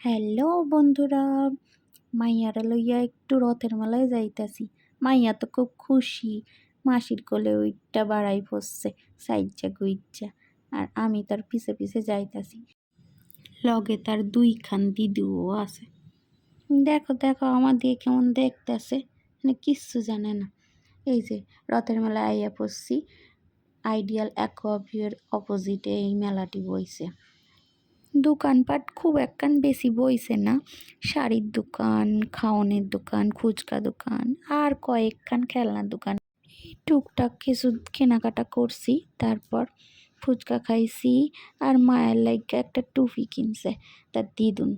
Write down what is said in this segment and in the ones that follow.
Hello বন্ধুরা, মাইয়ারে লইয়া একটু রথের মেলায় যাইতাছি। মাইয়া তো খুব খুশি, মাসির কোলে উইঠ্যা বাড়াই পড়ছে সাইজ্জা গুইজ্জা। আর আমি তার পিছে পিছে যাইতাছি, লগে তার দুইখান দিদিও আছে। দেখো দেখো আমার দিয়ে কেমন দেখতেছে, মানে কিচ্ছু জানে না। এই যে রথের মেলায় আইয়া পড়ছি, আইডিয়াল অ্যাকোয়াভিউর অপোজিটে এই মেলাটি বইছে। দোকানপাট খুব একখান বেশি বইছে না, শাড়ির দোকান, খাওয়ানোর দোকান, ফুচকা দোকান আর কয়েকখান খেলনার দোকান। টুকটাক কিছু কেনাকাটা করছি, তারপর ফুচকা খাইছি। আর মায়ের লাইগা একটা টুপি কিনছে তার দিদুন।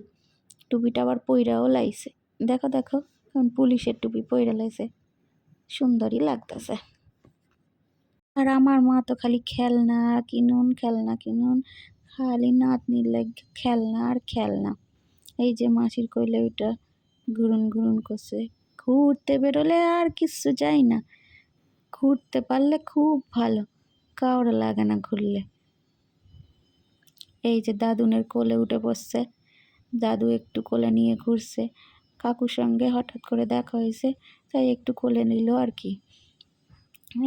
টুপিটা আবার পইরাও লাইছে, দেখো দেখো কেমন পুলিশের টুপি পইরা লাইছে, সুন্দরই লাগতেছে। আর আমার মা তো খালি খেলনা কিনুন খেলনা কিনুন, খালি নাতনির লাগে খেলনা আর খেলনা। এই যে মাসির কইলে ওইটা ঘুরুন ঘুরুন করছে। ঘুরতে বেরোলে আর কিচ্ছু চাই না, ঘুরতে পারলে খুব ভালো, কাউরে লাগে না ঘুরলে। এই যে দাদুনের কোলে উঠে বসছে, দাদু একটু কোলে নিয়ে ঘুরছে। কাকুর সঙ্গে হঠাৎ করে দেখা হয়েছে, তাই একটু কোলে নিল আর কি।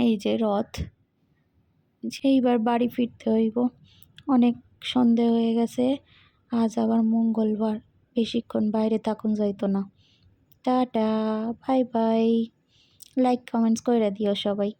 এই যে রথ, এইবার বাড়ি ফিরতে হইব, অনেক সন্ধে হয়ে গেছে। আজ আবার মঙ্গলবার, বেশিক্ষণ বাইরে থাকুন যাইতো না। Tata, bye bye. Like comments করে দিও সবাই।